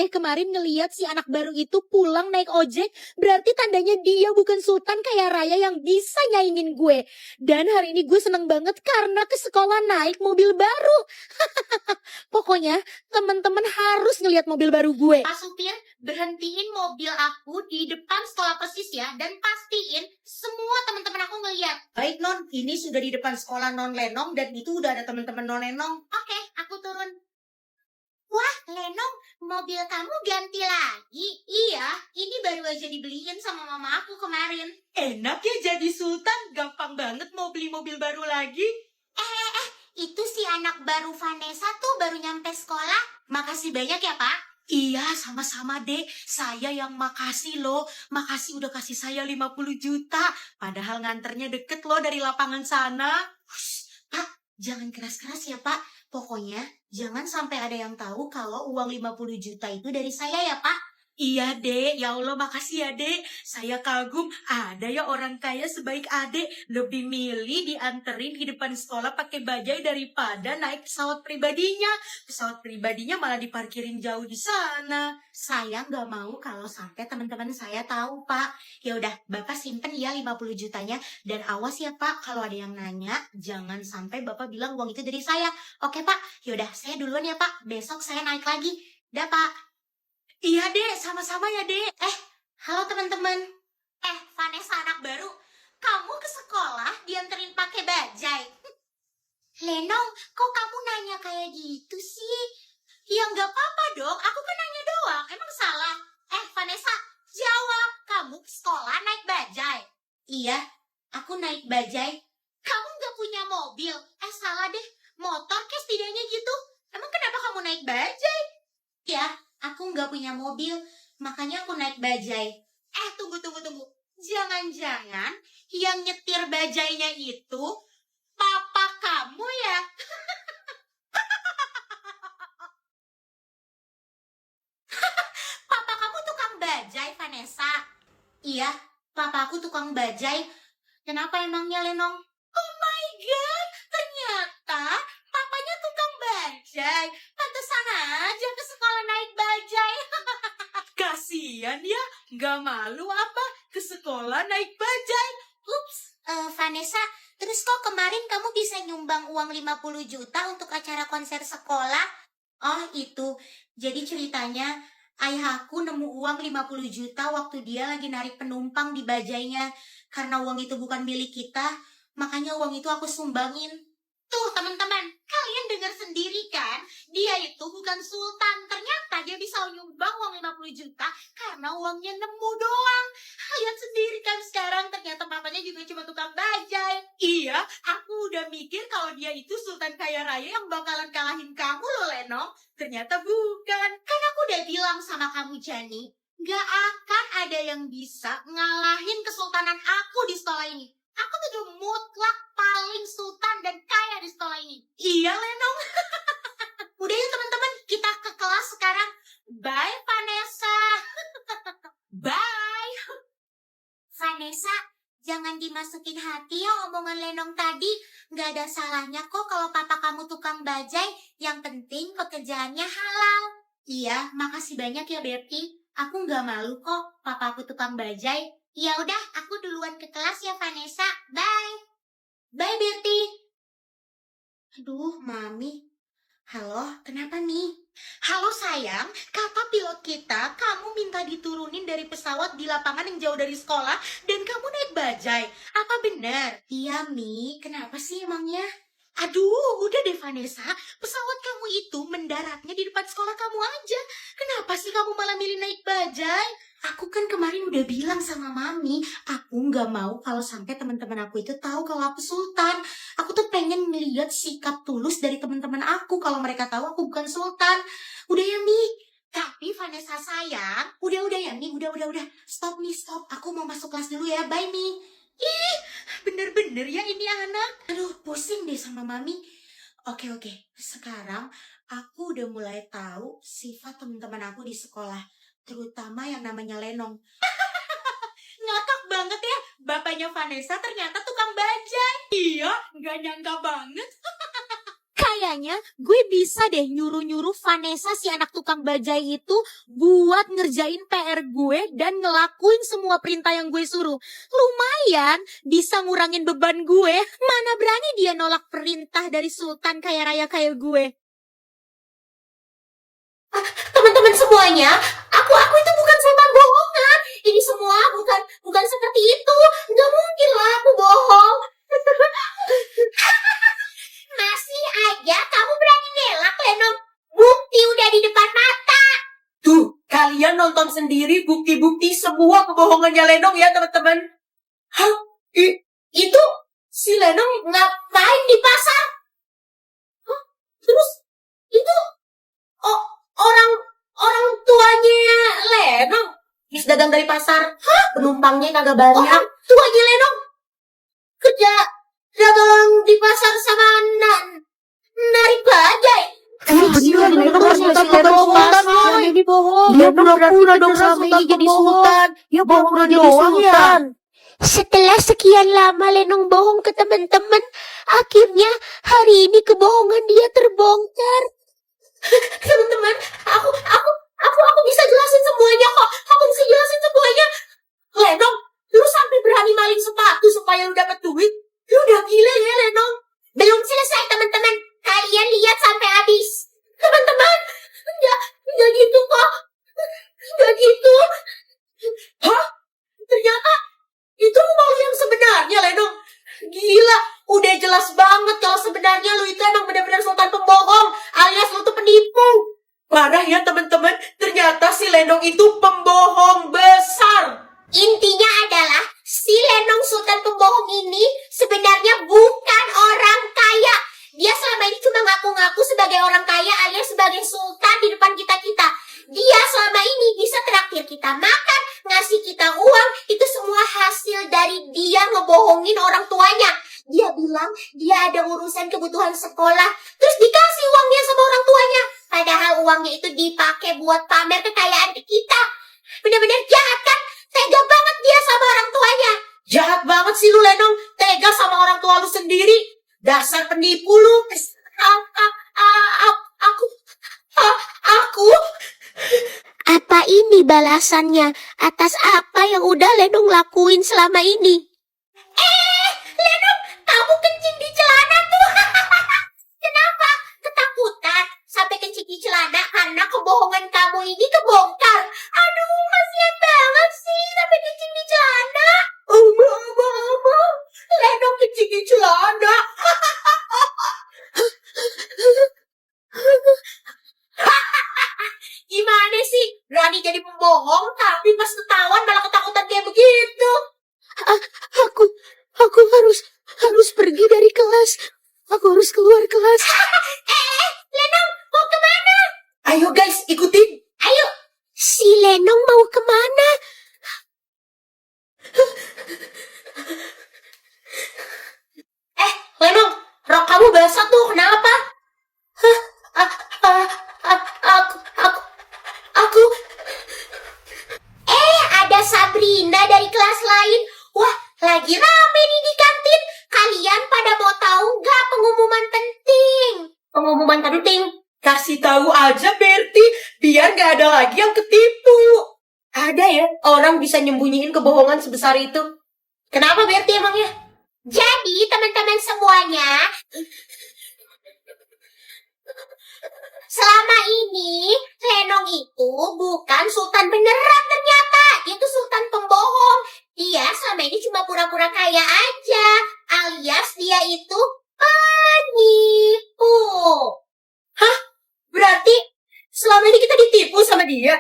deh kemarin ngeliat si anak baru itu pulang naik ojek. Berarti tandanya dia bukan sultan kaya raya yang bisa nyaingin gue. Dan hari ini gue seneng banget karena ke sekolah naik mobil baru. Pokoknya teman-teman harus ngeliat mobil baru gue. Pak supir, berhentiin mobil aku di depan sekolah persis ya. Dan pastiin semua teman-teman aku ngeliat. Baik Non, ini sudah di depan sekolah Non Lenong dan itu udah ada teman-teman Non Lenong. Oke, aku turun. Wah, Lenong, mobil kamu ganti lagi? Iya, ini baru aja dibeliin sama mama aku kemarin. Enak ya jadi sultan, gampang banget mau beli mobil baru lagi. Itu si anak baru Vanessa tuh baru nyampe sekolah. Makasih banyak ya, Pak. Iya, sama-sama Dek. Saya yang makasih loh. Makasih udah kasih saya 50 juta. Padahal nganternya deket loh dari lapangan sana. Hush, Pak, jangan keras-keras ya, Pak. Pokoknya jangan sampai ada yang tahu kalau uang 50 juta itu dari saya ya, Pak. Iya Dek, ya Allah makasih ya Dek. Saya kagum, ada ya orang kaya sebaik Adek. Lebih milih dianterin di depan sekolah pakai bajai daripada naik pesawat pribadinya. Pesawat pribadinya malah diparkirin jauh di sana. Saya nggak mau kalau sampai teman-teman saya tahu, Pak. Ya udah, Bapak simpen ya 50 jutanya. Dan awas ya, Pak, kalau ada yang nanya, jangan sampai Bapak bilang uang itu dari saya. Oke, Pak? Ya udah, saya duluan ya, Pak. Besok saya naik lagi. Dah, Pak. Iya Dek, sama-sama ya Dek. Halo teman-teman. Vanessa anak baru. Kamu ke sekolah dianterin pakai bajai. Lenong, kok kamu nanya kayak gitu sih? Ya nggak apa-apa dong, aku kan nanya doang. Emang salah? Vanessa, jawab. Kamu ke sekolah naik bajai? Iya, aku naik bajai. Kamu nggak punya mobil? Salah deh. Motor kayak setidaknya gitu. Emang kenapa kamu naik bajai? Ya, aku nggak punya mobil, makanya aku naik bajai. Tunggu. Jangan-jangan yang nyetir bajainya itu papa kamu ya? Papa kamu tukang bajai, Vanessa? Iya, papa aku tukang bajai. Kenapa emangnya, Lenong? Oh my God, ternyata papanya tukang bajai. Pantesan aja ke sekolah naik bajai. Kasian ya, nggak malu apa ke sekolah naik bajai. Ups, Vanessa, terus kok kemarin kamu bisa nyumbang uang 50 juta untuk acara konser sekolah? Oh, itu. Jadi ceritanya, ayah aku nemu uang 50 juta waktu dia lagi narik penumpang di bajainya. Karena uang itu bukan milik kita, makanya uang itu aku sumbangin. Tuh, teman-teman, kalian dengar sendiri kan? Dia itu bukan sultan. Ternyata dia bisa nyumbang uang 50 juta karena uangnya nemu doang. Lihat sendiri kan sekarang, ternyata papanya juga cuma tukang bajai. Iya, aku udah mikir kalau dia itu sultan kaya raya yang bakalan kalahin kamu loh Lenong. Ternyata bukan. Kan aku udah bilang sama kamu, Jani, gak akan ada yang bisa ngalahin kesultanan aku di sekolah ini. Aku tuh udah mutlak paling sultan dan kaya di sekolah ini. Iya Lenong. Udah ya teman-teman, kita ke kelas sekarang. Bye, Vanessa. Bye. Vanessa, jangan dimasukin hati ya omongan Lenong tadi. Gak ada salahnya kok kalau papa kamu tukang bajai. Yang penting pekerjaannya halal. Iya, makasih banyak ya Bertie. Aku gak malu kok papa aku tukang bajai. Ya udah, aku duluan ke kelas ya Vanessa. Bye. Bye Bertie. Aduh, Mami. Halo, kenapa nih? Halo sayang, kata pilot kita, kamu minta diturunin dari pesawat di lapangan yang jauh dari sekolah dan kamu naik bajai. Apa benar? Iya, Mi. Kenapa sih emangnya? Aduh, udah deh Vanessa. Pesawat kamu itu mendaratnya di depan sekolah kamu aja. Kenapa sih kamu malah milih naik bajai? Aku kan kemarin udah bilang sama Mami, aku nggak mau kalau sampai teman-teman aku itu tahu kalau aku sultan. Aku tuh pengen melihat sikap tulus dari teman-teman aku kalau mereka tahu aku bukan sultan. Udah ya, Mi. Tapi Vanessa sayang, udah ya, Mi. Udah. Stop, Mi, stop. Aku mau masuk kelas dulu ya. Bye, Mi. Ih, bener-bener ya ini anak. Aduh, pusing deh sama Mami. Oke. Sekarang aku udah mulai tahu sifat teman-teman aku di sekolah. Terutama yang namanya Lenong. Ngakak banget ya, bapaknya Vanessa ternyata tukang bajai. Iya, nggak nyangka banget. Kaya kayaknya gue bisa deh nyuruh-nyuruh Vanessa si anak tukang bajai itu buat ngerjain PR gue dan ngelakuin semua perintah yang gue suruh. Lumayan bisa ngurangin beban gue. Mana berani dia nolak perintah dari Sultan kaya raya kayak gue. Teman-teman semuanya, aku itu bukan setan bohongan. Ini semua bukan seperti itu. Nggak mungkin lah aku bohong. Masih aja kamu berani ngelak, Lenong. Bukti udah di depan mata. Tuh, kalian nonton sendiri bukti-bukti semua kebohongannya Lenong ya teman-teman. Hah? Itu si Lenong Ngapain di pasar? Hah? Terus itu orang tuanya Lenong habis dagang dari pasar. Penumpangnya kagak banyak. orang tuanya Lenong kerja dagang di pasar sama narik bajai. Ini bohong. Dia pura-pura dong sama jadi sultan. Ya bohong jadi sultan. Setelah sekian lama Lenong bohong ke teman-teman, akhirnya hari ini kebohongan dia terbongkar. Teman-teman, aku bisa jelasin semuanya kok. Aku bisa jelasin semuanya. Lenong, lu sampai berani maling sepatu supaya lu dapat duit? Lu udah gila ya, Lenong? Belum selesai, teman-teman. Kalian lihat sampai habis. Teman-teman, enggak gitu kok. Enggak gitu. Hah? Ternyata itu rumah lu yang sebenarnya, Lenong. Gila, udah jelas banget kalau sebenarnya lu itu emang benar-benar sultan pembohong, alias lu tuh penipu. Parah ya teman-teman, ternyata si Lenong itu pembohong besar. Intinya adalah si Lenong Sultan pembohong ini sebenarnya bukan orang kaya. Dia selama ini cuma ngaku-ngaku sebagai orang kaya alias sebagai sultan di depan kita-kita. Dia selama ini bisa traktir kita makan, ngasih kita uang, itu semua hasil dari dia ngebohongin orang tuanya. Dia bilang dia ada urusan kebutuhan sekolah, terus dikasih uangnya sama orang tuanya. Padahal uangnya itu dipakai buat pamer kekayaan ke kita. Benar-benar jahat kan? Tega banget dia sama orang tuanya. Jahat banget sih lu, Lenong. Tega sama orang tua lu sendiri. Dasar penipu lu. Aku. Apa ini balasannya atas apa yang udah Lenong lakuin selama ini? Lenong, kamu kencing di celana tuh. Kenapa? Ketakutan sampai kencing di celana karena kebohongan kamu ini kebongkar. Aduh, kasihan banget sih sampai kencing di celana. Oma. Lenong kencing di celana. Gimana sih? Berani jadi pembohong, tapi pas ketahuan malah ketakutan kayak begitu. Aku harus pergi dari kelas. Aku harus keluar kelas. Lenong, mau kemana? Ayo guys, ikutin. Ayo. Si Lenong mau kemana? Lenong, rok kamu basah tuh, kenapa? Aku. Ada Sabrina dari kelas lain. Wah, lagi rame nih di kantin. Kalian pada mau tahu nggak pengumuman penting? Pengumuman penting. Kasih tahu aja Berti, biar gak ada lagi yang ketipu. Ada ya orang bisa nyembunyiin kebohongan sebesar itu. Kenapa Berti emangnya? Jadi teman-teman semuanya, selama ini Lenong itu bukan sultan beneran ternyata. Dia tuh sultan pembohong. Dia selama ini cuma pura-pura kaya aja. Alias dia itu penipu. Berarti selama ini kita ditipu sama dia?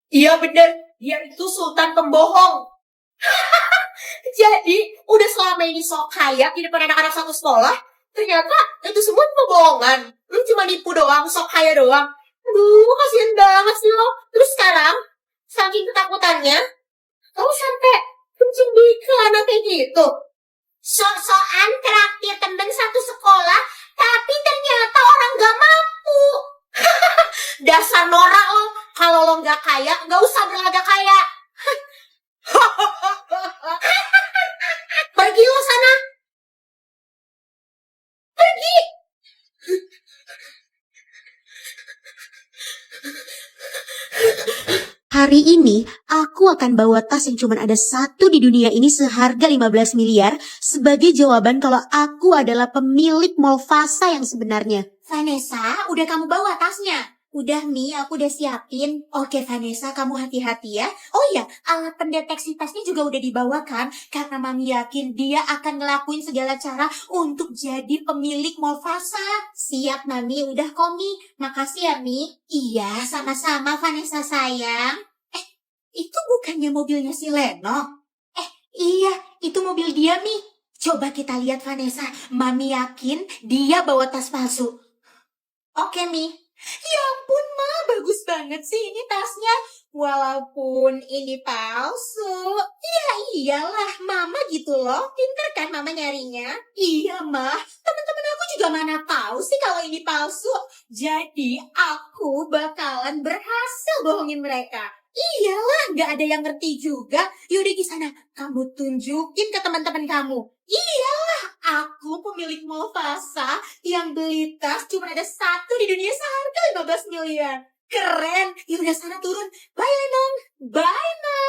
Iya bener, dia itu sultan pembohong. Jadi udah selama ini sok kaya di depan anak-anak satu sekolah, ternyata itu semua kebohongan. Lu cuma nipu doang, sok kaya doang. Aduh, kasihan banget sih lo. Terus sekarang, saking ketakutannya, kamu sampai kencing di celana kayak gitu. Sok-sokan traktir temen satu sekolah, tapi ternyata orang gak mampu. Dasar norak lo. Kalau lo nggak kaya, nggak usah berlagak kaya. Pergi lo sana. Pergi. Hari ini, aku akan bawa tas yang cuma ada satu di dunia ini seharga 15 miliar sebagai jawaban kalau aku adalah pemilik Mall Fasa yang sebenarnya. Vanessa, udah kamu bawa tasnya? Udah, Mi, aku udah siapin. Oke, Vanessa, kamu hati-hati ya. Oh iya, alat pendeteksi tasnya juga udah dibawa kan? Karena Mami yakin dia akan ngelakuin segala cara untuk jadi pemilik Mall Fasa. Siap, Mami. Udah kok, Mi. Makasih ya, Mi. Iya, sama-sama, Vanessa sayang. Itu bukannya mobilnya si Leno? Iya, itu mobil dia, Mi. Coba kita lihat, Vanessa. Mami yakin dia bawa tas palsu. Oke, Mi. Ya ampun, Ma. Bagus banget sih ini tasnya. Walaupun ini palsu. Ya iyalah, Mama gitu loh. Pinter kan Mama nyarinya? Iya, Ma. Teman-teman aku juga mana tahu sih kalau ini palsu. Jadi, aku bakalan berhasil bohongin mereka. Iyalah, nggak ada yang ngerti juga. Yaudah di sana, kamu tunjukin ke teman-teman kamu. Iyalah, aku pemilik Mall Fasa yang beli tas cuma ada satu di dunia seharga 15 miliar. Keren. Yaudah sana turun. Bye, Lenong. Bye, Ma.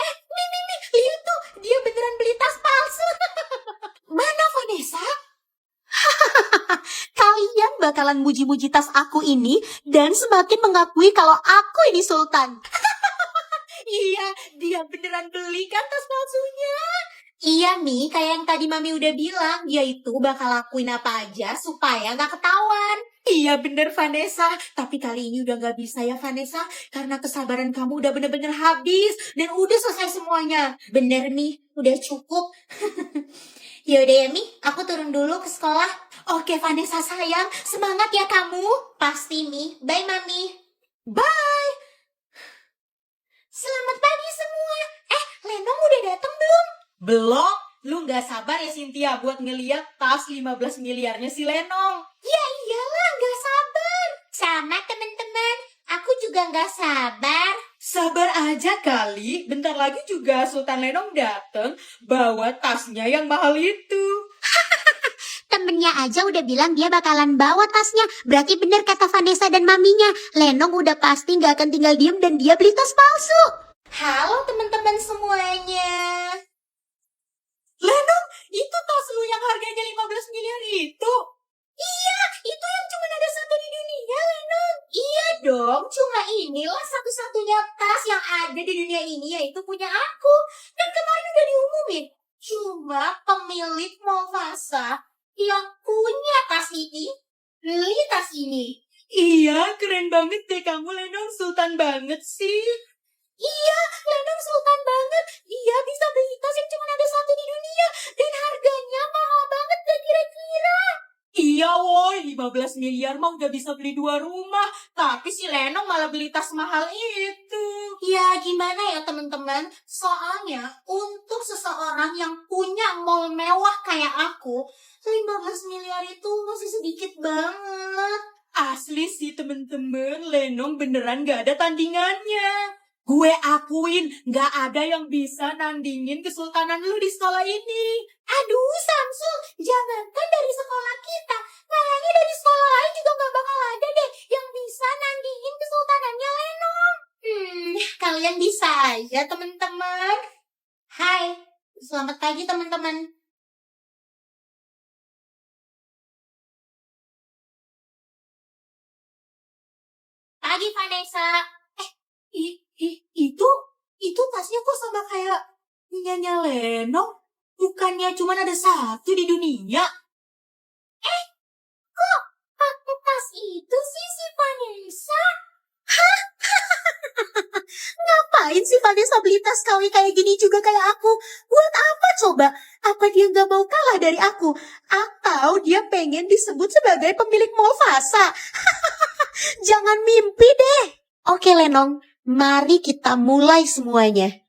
Mi, lihat tuh. Dia beneran beli tas palsu. Mana Vanessa? Kalian bakalan muji-muji tas aku ini dan semakin mengakui kalau aku ini Sultan. Iya, dia beneran beli kan tas palsunya. Iya, Mi, kayak yang tadi Mami udah bilang, dia itu bakal lakuin apa aja supaya gak ketahuan. Iya bener, Vanessa. Tapi kali ini udah gak bisa ya, Vanessa. Karena kesabaran kamu udah bener-bener habis. Dan udah selesai semuanya. Bener, Mi. Udah cukup. Yaudah ya, Mi. Aku turun dulu ke sekolah. Oke, Vanessa sayang. Semangat ya kamu. Pasti, Mi. Bye, Mami. Bye. Selamat pagi semua. Lenong udah datang belum? Belum? Lu gak sabar ya Cynthia buat ngeliat tas 15 miliarnya si Lenong? Ya iyalah, gak sabar. Sama teman-teman, aku juga gak sabar. Sabar aja kali, bentar lagi juga Sultan Lenong dateng bawa tasnya yang mahal itu. Temennya aja udah bilang dia bakalan bawa tasnya. Berarti bener kata Vanessa dan maminya. Lenong udah pasti gak akan tinggal diem dan dia beli tas palsu. Halo teman-teman semuanya. Lenong, itu tas lu yang harganya 15 miliar itu? Iya, itu yang cuma ada satu di dunia, Lenong. Iya dong, cuma inilah satu-satunya tas yang ada di dunia ini, yaitu punya aku. Dan kemarin udah diumumin. Cuma pemilik Mall Fasa yang punya tas ini, beli tas ini. Iya, keren banget deh kamu Lenong, sultan banget sih. Iya, Lenong sultan banget. Dia bisa beli tas yang cuma ada satu di dunia. Dan harganya mahal banget gak kira-kira. Iya woi, 15 miliar mah udah bisa beli 2 rumah. Tapi si Lenong malah beli tas mahal itu. Ya gimana ya teman-teman, soalnya untuk seseorang yang punya mall mewah kayak aku, 15 miliar itu masih sedikit banget. Asli sih temen-temen, Lenong beneran gak ada tandingannya. Gue akuin gak ada yang bisa nandingin kesultanan lu di sekolah ini. Aduh Samsul, jangankan dari sekolah kita, kayaknya dari sekolah lain juga gak bakal ada deh yang bisa nandingin kesultanannya Lenong. Kalian bisa aja teman-teman. Hai, selamat pagi teman-teman. Pagi Vanessa. Itu tasnya kok sama kayak punyanya Lenong? Bukannya cuma ada satu di dunia? Kok pakai tas itu sih si Vanessa? Ngapain sih Vanessa beli tas KW kayak gini juga kayak aku? Buat apa coba? Apa dia gak mau kalah dari aku? Atau dia pengen disebut sebagai pemilik Mall Fasa? Jangan mimpi deh. Oke Lenong, mari kita mulai semuanya.